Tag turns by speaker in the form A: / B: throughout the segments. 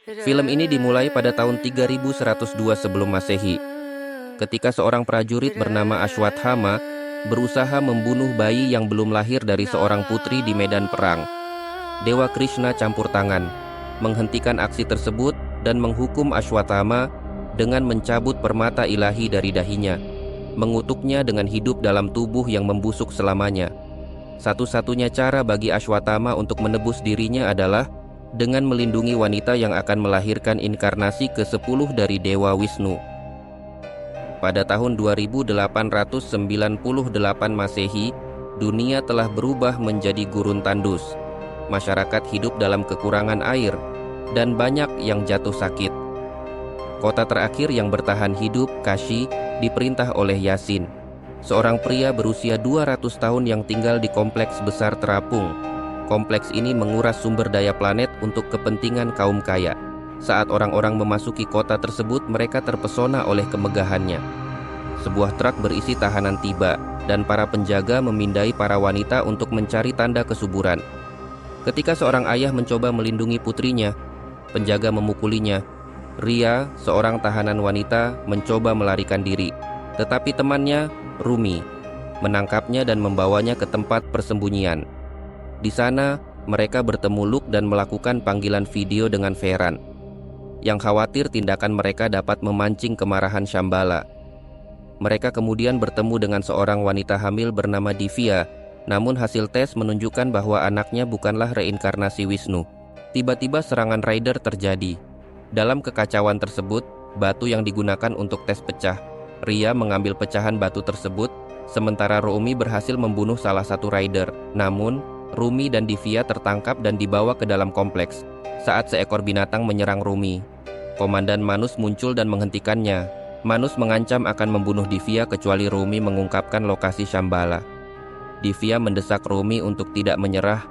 A: Film ini dimulai pada tahun 3102 sebelum Masehi, ketika seorang prajurit bernama Ashwathama berusaha membunuh bayi yang belum lahir dari seorang putri di medan perang. Dewa Krishna campur tangan, menghentikan aksi tersebut dan menghukum Ashwathama dengan mencabut permata ilahi dari dahinya, mengutuknya dengan hidup dalam tubuh yang membusuk selamanya. Satu-satunya cara bagi Ashwathama untuk menebus dirinya adalah dengan melindungi wanita yang akan melahirkan inkarnasi ke-10 dari Dewa Wisnu. Pada tahun 2898 Masehi, dunia telah berubah menjadi gurun tandus. Masyarakat hidup dalam kekurangan air, dan banyak yang jatuh sakit. Kota terakhir yang bertahan hidup, Kashi, diperintah oleh Yasin, seorang pria berusia 200 tahun yang tinggal di kompleks besar terapung. Kompleks ini menguras sumber daya planet untuk kepentingan kaum kaya. Saat orang-orang memasuki kota tersebut, mereka terpesona oleh kemegahannya. Sebuah truk berisi tahanan tiba, dan para penjaga memindai para wanita untuk mencari tanda kesuburan. Ketika seorang ayah mencoba melindungi putrinya, penjaga memukulinya. Ria, seorang tahanan wanita, mencoba melarikan diri, tetapi temannya, Rumi, menangkapnya dan membawanya ke tempat persembunyian. Di sana, mereka bertemu Luke dan melakukan panggilan video dengan Veran, yang khawatir tindakan mereka dapat memancing kemarahan Shambhala. Mereka kemudian bertemu dengan seorang wanita hamil bernama Divya, namun hasil tes menunjukkan bahwa anaknya bukanlah reinkarnasi Wisnu. Tiba-tiba serangan Rider terjadi. Dalam kekacauan tersebut, batu yang digunakan untuk tes pecah. Ria mengambil pecahan batu tersebut, sementara Rumi berhasil membunuh salah satu Rider. Namun, Rumi dan Divya tertangkap dan dibawa ke dalam kompleks. Saat seekor binatang menyerang Rumi, Komandan Manus muncul dan menghentikannya. Manus mengancam akan membunuh Divya kecuali Rumi mengungkapkan lokasi Shambhala. Divya mendesak Rumi untuk tidak menyerah.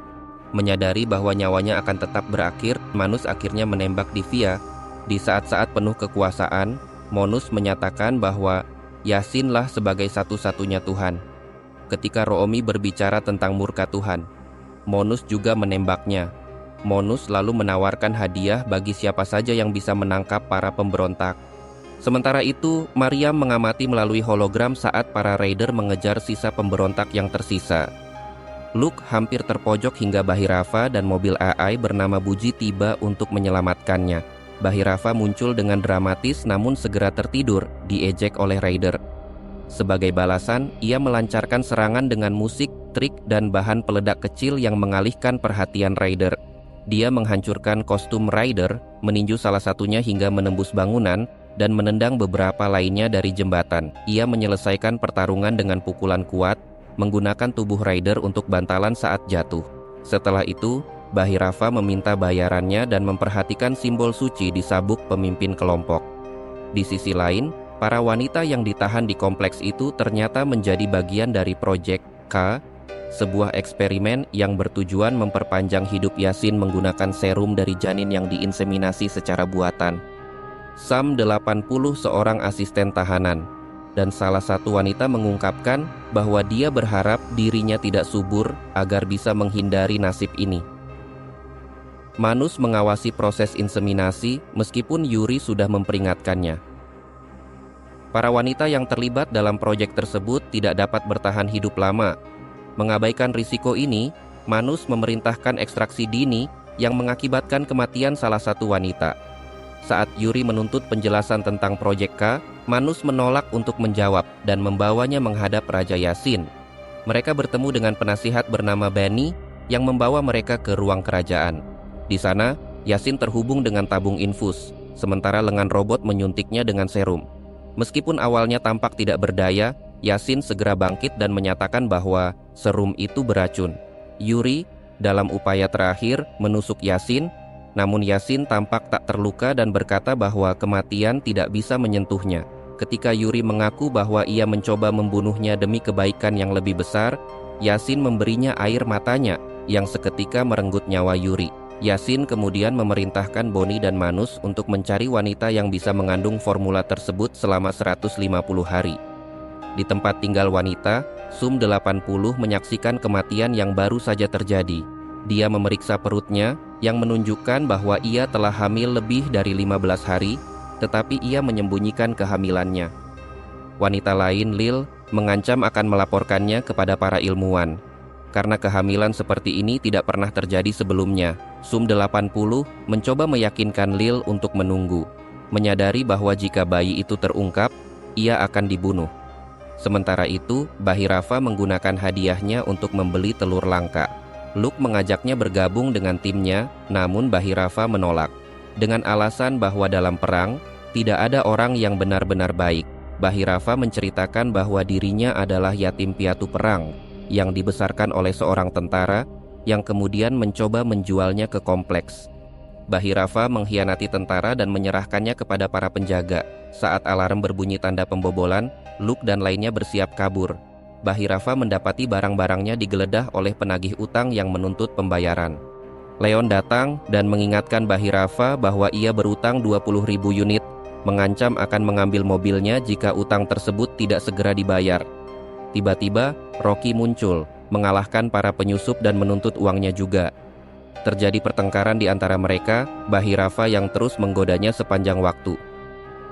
A: Menyadari bahwa nyawanya akan tetap berakhir, Manus akhirnya menembak Divya. Di saat-saat penuh kekuasaan, Manus menyatakan bahwa Yasinlah sebagai satu-satunya Tuhan. Ketika Rumi berbicara tentang murka Tuhan, Manus juga menembaknya. Manus lalu menawarkan hadiah bagi siapa saja yang bisa menangkap para pemberontak. Sementara itu, Mariam mengamati melalui hologram saat para Raider mengejar sisa pemberontak yang tersisa. Luke hampir terpojok hingga Bahirava dan mobil AI bernama Buji tiba untuk menyelamatkannya. Bahirava muncul dengan dramatis namun segera tertidur, diejek oleh Raider. Sebagai balasan, ia melancarkan serangan dengan musik, trik, dan bahan peledak kecil yang mengalihkan perhatian Raider. Dia menghancurkan kostum Raider, meninju salah satunya hingga menembus bangunan, dan menendang beberapa lainnya dari jembatan. Ia menyelesaikan pertarungan dengan pukulan kuat, menggunakan tubuh Raider untuk bantalan saat jatuh. Setelah itu, Bahirava meminta bayarannya dan memperhatikan simbol suci di sabuk pemimpin kelompok. Di sisi lain, para wanita yang ditahan di kompleks itu ternyata menjadi bagian dari Proyek K, sebuah eksperimen yang bertujuan memperpanjang hidup Yasin menggunakan serum dari janin yang diinseminasi secara buatan. Sam 80 seorang asisten tahanan, dan salah satu wanita mengungkapkan bahwa dia berharap dirinya tidak subur agar bisa menghindari nasib ini. Manus mengawasi proses inseminasi meskipun Yuri sudah memperingatkannya. Para wanita yang terlibat dalam proyek tersebut tidak dapat bertahan hidup lama. Mengabaikan risiko ini, Manus memerintahkan ekstraksi dini yang mengakibatkan kematian salah satu wanita. Saat Yuri menuntut penjelasan tentang proyek K, Manus menolak untuk menjawab dan membawanya menghadap Raja Yasin. Mereka bertemu dengan penasihat bernama Bani yang membawa mereka ke ruang kerajaan. Di sana, Yasin terhubung dengan tabung infus, sementara lengan robot menyuntiknya dengan serum. Meskipun awalnya tampak tidak berdaya, Yasin segera bangkit dan menyatakan bahwa serum itu beracun. Yuri, dalam upaya terakhir, menusuk Yasin, namun Yasin tampak tak terluka dan berkata bahwa kematian tidak bisa menyentuhnya. Ketika Yuri mengaku bahwa ia mencoba membunuhnya demi kebaikan yang lebih besar, Yasin memberinya air matanya yang seketika merenggut nyawa Yuri. Yasin kemudian memerintahkan Boni dan Manus untuk mencari wanita yang bisa mengandung formula tersebut selama 150 hari. Di tempat tinggal wanita, Sum 80 menyaksikan kematian yang baru saja terjadi. Dia memeriksa perutnya, yang menunjukkan bahwa ia telah hamil lebih dari 15 hari, tetapi ia menyembunyikan kehamilannya. Wanita lain, Lil, mengancam akan melaporkannya kepada para ilmuwan. Karena kehamilan seperti ini tidak pernah terjadi sebelumnya, Sum-80 mencoba meyakinkan Lil untuk menunggu, menyadari bahwa jika bayi itu terungkap, ia akan dibunuh. Sementara itu, Bahirava menggunakan hadiahnya untuk membeli telur langka. Luke mengajaknya bergabung dengan timnya, namun Bahirava menolak. Dengan alasan bahwa dalam perang, tidak ada orang yang benar-benar baik. Bahirava menceritakan bahwa dirinya adalah yatim piatu perang yang dibesarkan oleh seorang tentara yang kemudian mencoba menjualnya ke kompleks. Bahirava mengkhianati tentara dan menyerahkannya kepada para penjaga. Saat alarm berbunyi tanda pembobolan, Luke dan lainnya bersiap kabur. Bahirava mendapati barang-barangnya digeledah oleh penagih utang yang menuntut pembayaran. Leon datang dan mengingatkan Bahirava bahwa ia berutang 20.000 unit, mengancam akan mengambil mobilnya jika utang tersebut tidak segera dibayar. Tiba-tiba, Rocky muncul, mengalahkan para penyusup dan menuntut uangnya juga. Terjadi pertengkaran di antara mereka, Bahirava yang terus menggodanya sepanjang waktu.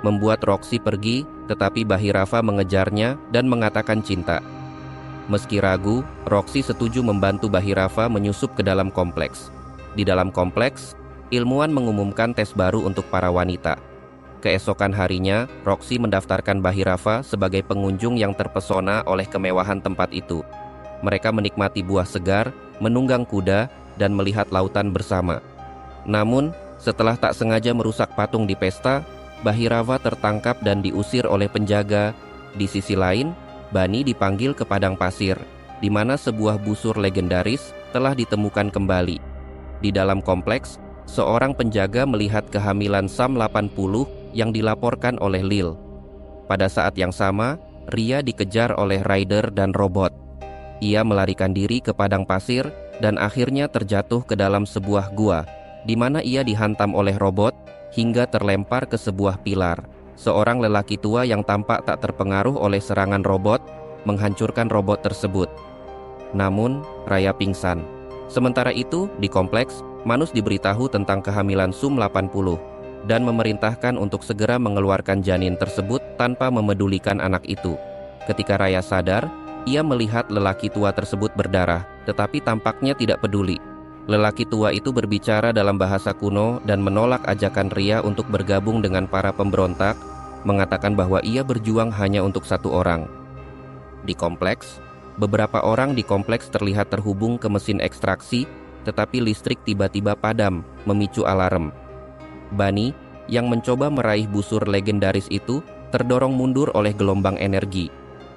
A: Membuat Rocky pergi, tetapi Bahirava mengejarnya dan mengatakan cinta. Meski ragu, Rocky setuju membantu Bahirava menyusup ke dalam kompleks. Di dalam kompleks, ilmuwan mengumumkan tes baru untuk para wanita. Keesokan harinya, Rocky mendaftarkan Bahirava sebagai pengunjung yang terpesona oleh kemewahan tempat itu. Mereka menikmati buah segar, menunggang kuda, dan melihat lautan bersama. Namun, setelah tak sengaja merusak patung di pesta, Bahirava tertangkap dan diusir oleh penjaga. Di sisi lain, Bani dipanggil ke padang pasir, di mana sebuah busur legendaris telah ditemukan kembali. Di dalam kompleks, seorang penjaga melihat kehamilan Sam-80 yang dilaporkan oleh Lil. Pada saat yang sama, Ria dikejar oleh rider dan robot. Ia melarikan diri ke padang pasir dan akhirnya terjatuh ke dalam sebuah gua, di mana ia dihantam oleh robot hingga terlempar ke sebuah pilar. Seorang lelaki tua yang tampak tak terpengaruh oleh serangan robot menghancurkan robot tersebut. Namun, Raya pingsan. Sementara itu, di kompleks, Manus diberitahu tentang kehamilan Sum-80 dan memerintahkan untuk segera mengeluarkan janin tersebut tanpa memedulikan anak itu. Ketika Raya sadar, ia melihat lelaki tua tersebut berdarah, tetapi tampaknya tidak peduli. Lelaki tua itu berbicara dalam bahasa kuno dan menolak ajakan Ria untuk bergabung dengan para pemberontak, mengatakan bahwa ia berjuang hanya untuk satu orang. Di kompleks, beberapa orang di kompleks terlihat terhubung ke mesin ekstraksi, tetapi listrik tiba-tiba padam, memicu alarm. Bani, yang mencoba meraih busur legendaris itu, terdorong mundur oleh gelombang energi.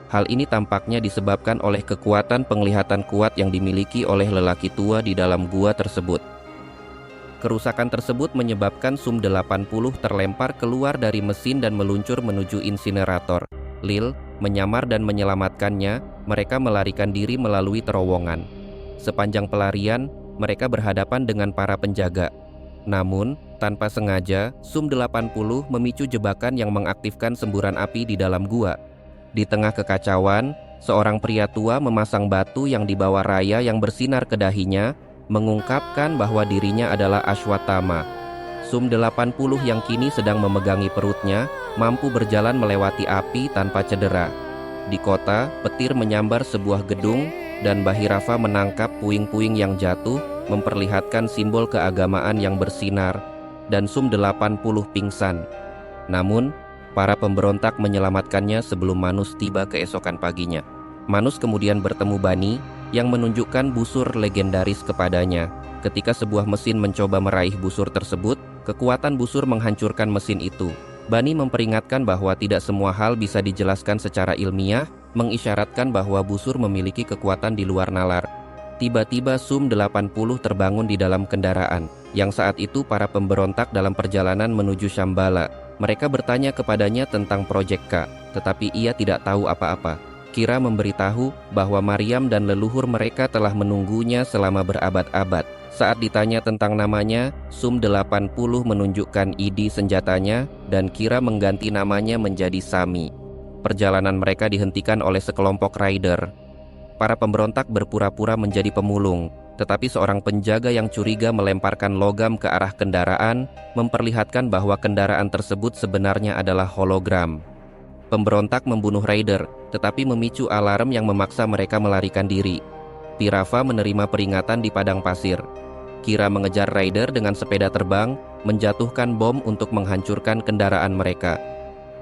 A: Hal ini tampaknya disebabkan oleh kekuatan penglihatan kuat yang dimiliki oleh lelaki tua di dalam gua tersebut. Kerusakan tersebut menyebabkan Sum-80 terlempar keluar dari mesin dan meluncur menuju insinerator. Lil menyamar dan menyelamatkannya. Mereka melarikan diri melalui terowongan. Sepanjang pelarian, mereka berhadapan dengan para penjaga. Namun, tanpa sengaja, Sum-80 memicu jebakan yang mengaktifkan semburan api di dalam gua. Di tengah kekacauan, seorang pria tua memasang batu yang dibawa Raya yang bersinar ke dahinya, mengungkapkan bahwa dirinya adalah Ashwatthama. Sum-80 yang kini sedang memegangi perutnya, mampu berjalan melewati api tanpa cedera. Di kota, petir menyambar sebuah gedung, dan Bahirava menangkap puing-puing yang jatuh, memperlihatkan simbol keagamaan yang bersinar, dan Sum-80 pingsan. Namun, para pemberontak menyelamatkannya sebelum Manus tiba keesokan paginya. Manus kemudian bertemu Bani, yang menunjukkan busur legendaris kepadanya. Ketika sebuah mesin mencoba meraih busur tersebut, kekuatan busur menghancurkan mesin itu. Bani memperingatkan bahwa tidak semua hal bisa dijelaskan secara ilmiah, mengisyaratkan bahwa busur memiliki kekuatan di luar nalar. Tiba-tiba Sum-80 terbangun di dalam kendaraan, yang saat itu para pemberontak dalam perjalanan menuju Shambhala. Mereka bertanya kepadanya tentang Projek K, tetapi ia tidak tahu apa-apa. Kira memberitahu bahwa Maryam dan leluhur mereka telah menunggunya selama berabad-abad. Saat ditanya tentang namanya, Sum-80 menunjukkan ID senjatanya dan Kira mengganti namanya menjadi Sami. Perjalanan mereka dihentikan oleh sekelompok rider. Para pemberontak berpura-pura menjadi pemulung. Tetapi seorang penjaga yang curiga melemparkan logam ke arah kendaraan, memperlihatkan bahwa kendaraan tersebut sebenarnya adalah hologram. Pemberontak membunuh Raider, tetapi memicu alarm yang memaksa mereka melarikan diri. Pirava menerima peringatan di padang pasir. Kira mengejar Raider dengan sepeda terbang, menjatuhkan bom untuk menghancurkan kendaraan mereka.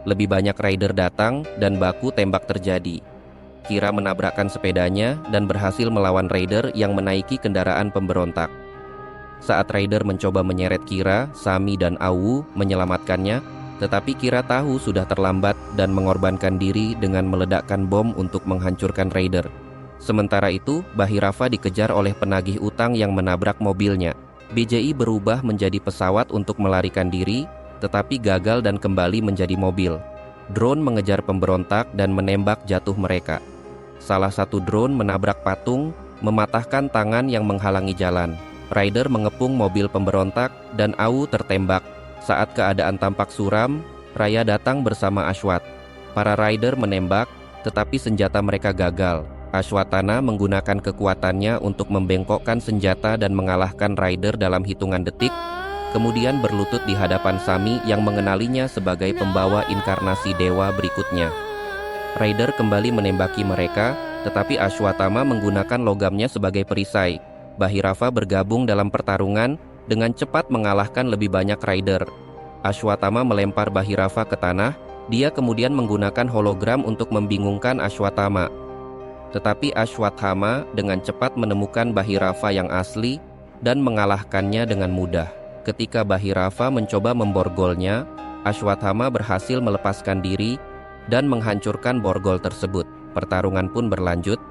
A: Lebih banyak Raider datang dan baku tembak terjadi. Kira menabrakkan sepedanya dan berhasil melawan Raider yang menaiki kendaraan pemberontak. Saat Raider mencoba menyeret Kira, Sami dan Awu menyelamatkannya, tetapi Kira tahu sudah terlambat dan mengorbankan diri dengan meledakkan bom untuk menghancurkan Raider. Sementara itu, Bahirava dikejar oleh penagih utang yang menabrak mobilnya. BJI berubah menjadi pesawat untuk melarikan diri, tetapi gagal dan kembali menjadi mobil. Drone mengejar pemberontak dan menembak jatuh mereka. Salah satu drone menabrak patung, mematahkan tangan yang menghalangi jalan. Raider mengepung mobil pemberontak dan Awu tertembak. Saat keadaan tampak suram, Raya datang bersama Ashwat. Para Raider menembak, tetapi senjata mereka gagal. Ashwatthana menggunakan kekuatannya untuk membengkokkan senjata dan mengalahkan Raider dalam hitungan detik, kemudian berlutut di hadapan Sami yang mengenalinya sebagai pembawa inkarnasi dewa berikutnya. Raider kembali menembaki mereka, tetapi Ashwatthama menggunakan logamnya sebagai perisai. Bahirava bergabung dalam pertarungan dengan cepat mengalahkan lebih banyak Raider. Ashwatthama melempar Bahirava ke tanah, dia kemudian menggunakan hologram untuk membingungkan Ashwatthama. Tetapi Ashwatthama dengan cepat menemukan Bahirava yang asli dan mengalahkannya dengan mudah. Ketika Bahirava mencoba memborgolnya, Ashwatthama berhasil melepaskan diri dan menghancurkan borgol tersebut. Pertarungan pun berlanjut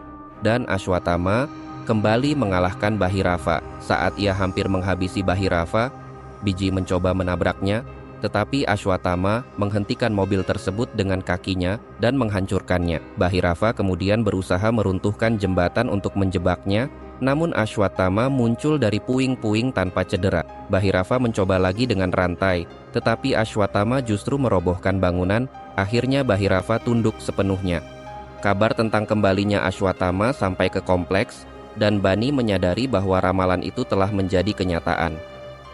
A: dan Ashwatthama kembali mengalahkan Bahirava. Saat ia hampir menghabisi Bahirava, Biji mencoba menabraknya, tetapi Ashwatthama menghentikan mobil tersebut dengan kakinya dan menghancurkannya. Bahirava kemudian berusaha meruntuhkan jembatan untuk menjebaknya, namun Ashwatthama muncul dari puing-puing tanpa cedera. Bahirava mencoba lagi dengan rantai, tetapi Ashwatthama justru merobohkan bangunan. Akhirnya Bahirava tunduk sepenuhnya. Kabar tentang kembalinya Ashwatthama sampai ke kompleks, dan Bani menyadari bahwa ramalan itu telah menjadi kenyataan.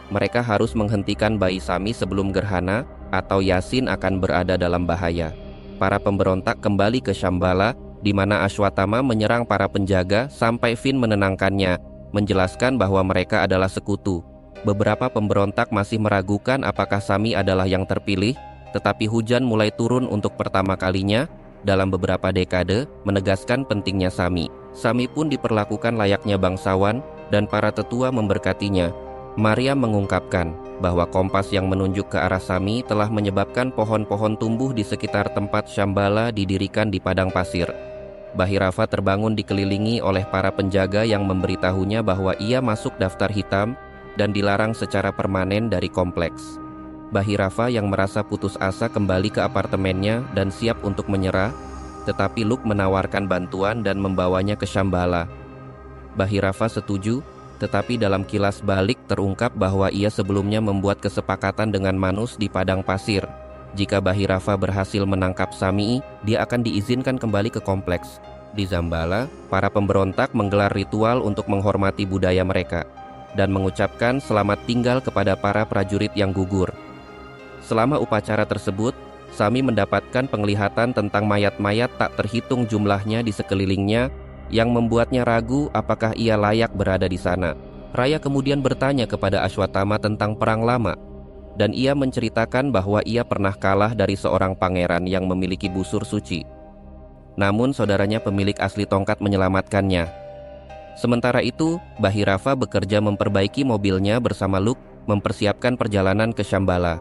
A: Mereka harus menghentikan bayi Sami sebelum gerhana, atau Yasin akan berada dalam bahaya. Para pemberontak kembali ke Shambhala, di mana Ashwatthama menyerang para penjaga sampai Finn menenangkannya, menjelaskan bahwa mereka adalah sekutu. Beberapa pemberontak masih meragukan apakah Sami adalah yang terpilih, tetapi hujan mulai turun untuk pertama kalinya dalam beberapa dekade, menegaskan pentingnya Sami. Sami pun diperlakukan layaknya bangsawan, dan para tetua memberkatinya. Maria mengungkapkan bahwa kompas yang menunjuk ke arah Sami telah menyebabkan pohon-pohon tumbuh di sekitar tempat Shambhala didirikan di padang pasir. Bahirava terbangun dikelilingi oleh para penjaga yang memberitahunya bahwa ia masuk daftar hitam dan dilarang secara permanen dari kompleks. Bahirava yang merasa putus asa kembali ke apartemennya dan siap untuk menyerah, tetapi Luke menawarkan bantuan dan membawanya ke Shambhala. Bahirava setuju, tetapi dalam kilas balik terungkap bahwa ia sebelumnya membuat kesepakatan dengan Manus di padang pasir. Jika Bahirava berhasil menangkap Sami, dia akan diizinkan kembali ke kompleks. Di Shambhala, para pemberontak menggelar ritual untuk menghormati budaya mereka dan mengucapkan selamat tinggal kepada para prajurit yang gugur. Selama upacara tersebut, Sami mendapatkan penglihatan tentang mayat-mayat tak terhitung jumlahnya di sekelilingnya, yang membuatnya ragu apakah ia layak berada di sana. Raya kemudian bertanya kepada Ashwatthama tentang perang lama, dan ia menceritakan bahwa ia pernah kalah dari seorang pangeran yang memiliki busur suci. Namun saudaranya pemilik asli tongkat menyelamatkannya. Sementara itu, Bahirava bekerja memperbaiki mobilnya bersama Luke, mempersiapkan perjalanan ke Shambhala.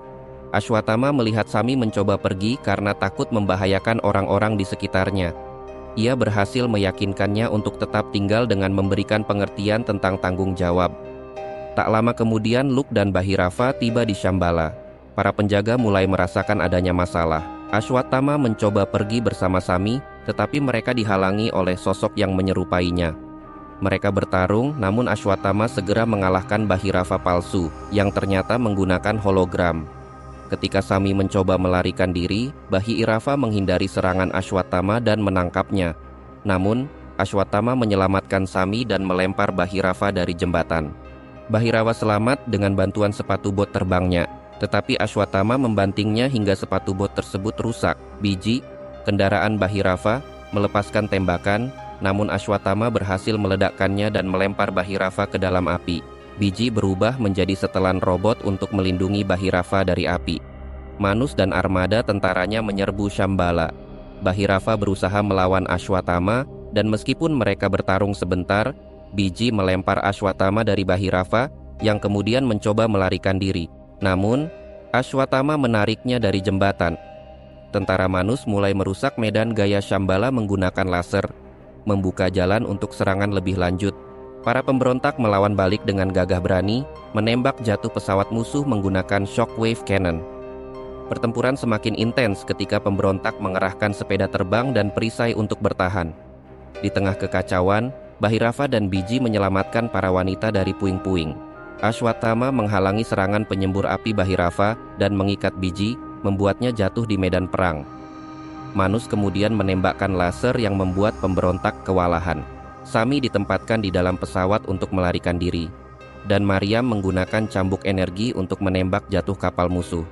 A: Ashwatthama melihat Sami mencoba pergi karena takut membahayakan orang-orang di sekitarnya. Ia berhasil meyakinkannya untuk tetap tinggal dengan memberikan pengertian tentang tanggung jawab. Tak lama kemudian Luke dan Bahirava tiba di Shambhala. Para penjaga mulai merasakan adanya masalah. Ashwatthama mencoba pergi bersama Sami, tetapi mereka dihalangi oleh sosok yang menyerupainya. Mereka bertarung, namun Ashwatthama segera mengalahkan Bahirava palsu, yang ternyata menggunakan hologram. Ketika Sami mencoba melarikan diri, Bahirava menghindari serangan Ashwatthama dan menangkapnya. Namun, Ashwatthama menyelamatkan Sami dan melempar Bhagirafa dari jembatan. Bhagirafa selamat dengan bantuan sepatu bot terbangnya, tetapi Ashwatthama membantingnya hingga sepatu bot tersebut rusak. Biji, kendaraan Bhagirafa, melepaskan tembakan, namun Ashwatthama berhasil meledakkannya dan melempar Bhagirafa ke dalam api. Biji berubah menjadi setelan robot untuk melindungi Bhagirafa dari api. Manus dan armada tentaranya menyerbu Shambhala. Bhagirafa berusaha melawan Ashwatthama, dan meskipun mereka bertarung sebentar, Biji melempar Ashwatthama dari Bhagirafa yang kemudian mencoba melarikan diri. Namun, Ashwatthama menariknya dari jembatan. Tentara Manus mulai merusak medan gaya Shambhala menggunakan laser, membuka jalan untuk serangan lebih lanjut. Para pemberontak melawan balik dengan gagah berani, menembak jatuh pesawat musuh menggunakan shockwave cannon. Pertempuran semakin intens ketika pemberontak mengerahkan sepeda terbang dan perisai untuk bertahan. Di tengah kekacauan, Bhagirafa dan Biji menyelamatkan para wanita dari puing-puing. Ashwatthama menghalangi serangan penyembur api Bhagirafa dan mengikat Biji, membuatnya jatuh di medan perang. Manus kemudian menembakkan laser yang membuat pemberontak kewalahan. Sami ditempatkan di dalam pesawat untuk melarikan diri, dan Mariam menggunakan cambuk energi untuk menembak jatuh kapal musuh.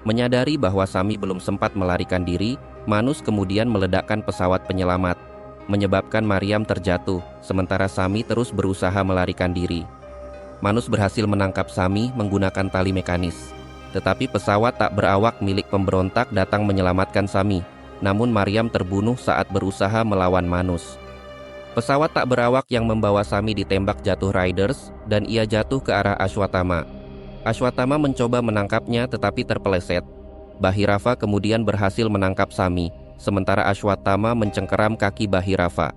A: Menyadari bahwa Sami belum sempat melarikan diri, Manus kemudian meledakkan pesawat penyelamat, menyebabkan Mariam terjatuh, sementara Sami terus berusaha melarikan diri. Manus berhasil menangkap Sami menggunakan tali mekanis. Tetapi pesawat tak berawak milik pemberontak datang menyelamatkan Sami, namun Mariam terbunuh saat berusaha melawan Manus. Pesawat tak berawak yang membawa Sami ditembak jatuh Riders, dan ia jatuh ke arah Ashwatthama. Ashwatthama mencoba menangkapnya tetapi terpeleset. Bhagirafa kemudian berhasil menangkap Sami, sementara Ashwatthama mencengkeram kaki Bhagirafa.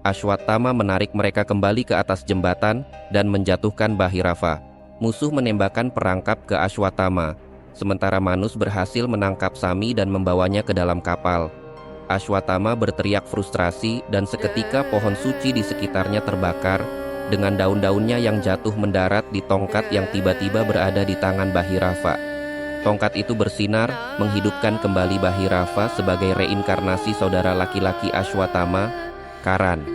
A: Ashwatthama menarik mereka kembali ke atas jembatan dan menjatuhkan Bhagirafa. Musuh menembakkan perangkap ke Ashwatthama, sementara Manus berhasil menangkap Sami dan membawanya ke dalam kapal. Ashwatthama berteriak frustrasi dan seketika pohon suci di sekitarnya terbakar, dengan daun-daunnya yang jatuh mendarat di tongkat yang tiba-tiba berada di tangan Bhagirafa. Tongkat itu bersinar, menghidupkan kembali Bhagirafa sebagai reinkarnasi saudara laki-laki Ashwatthama, Karan.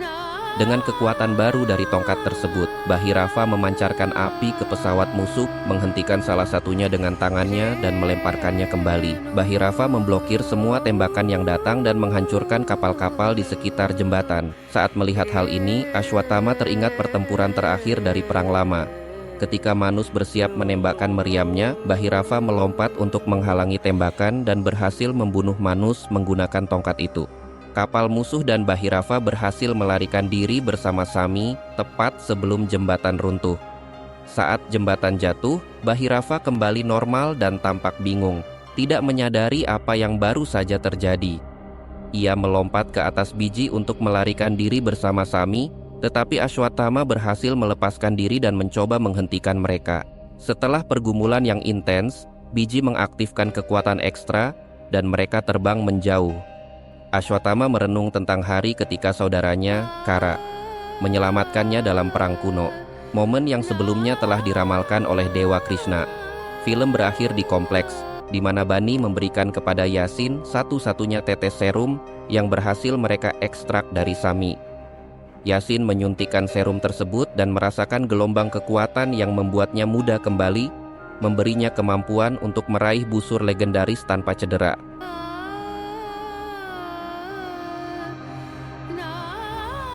A: Dengan kekuatan baru dari tongkat tersebut, Bhagirafa memancarkan api ke pesawat musuh, menghentikan salah satunya dengan tangannya dan melemparkannya kembali. Bhagirafa memblokir semua tembakan yang datang dan menghancurkan kapal-kapal di sekitar jembatan. Saat melihat hal ini, Ashwatthama teringat pertempuran terakhir dari Perang Lama. Ketika Manus bersiap menembakkan meriamnya, Bhagirafa melompat untuk menghalangi tembakan dan berhasil membunuh Manus menggunakan tongkat itu. Kapal musuh dan Bhagirafa berhasil melarikan diri bersama Sami tepat sebelum jembatan runtuh. Saat jembatan jatuh, Bhagirafa kembali normal dan tampak bingung, tidak menyadari apa yang baru saja terjadi. Ia melompat ke atas Biji untuk melarikan diri bersama Sami, tetapi Ashwatthama berhasil melepaskan diri dan mencoba menghentikan mereka. Setelah pergumulan yang intens, Biji mengaktifkan kekuatan ekstra dan mereka terbang menjauh. Ashwatthama merenung tentang hari ketika saudaranya, Kara, menyelamatkannya dalam perang kuno, momen yang sebelumnya telah diramalkan oleh Dewa Krishna. Film berakhir di kompleks, di mana Bani memberikan kepada Yasin satu-satunya tetes serum yang berhasil mereka ekstrak dari Sami. Yasin menyuntikkan serum tersebut dan merasakan gelombang kekuatan yang membuatnya muda kembali, memberinya kemampuan untuk meraih busur legendaris tanpa cedera.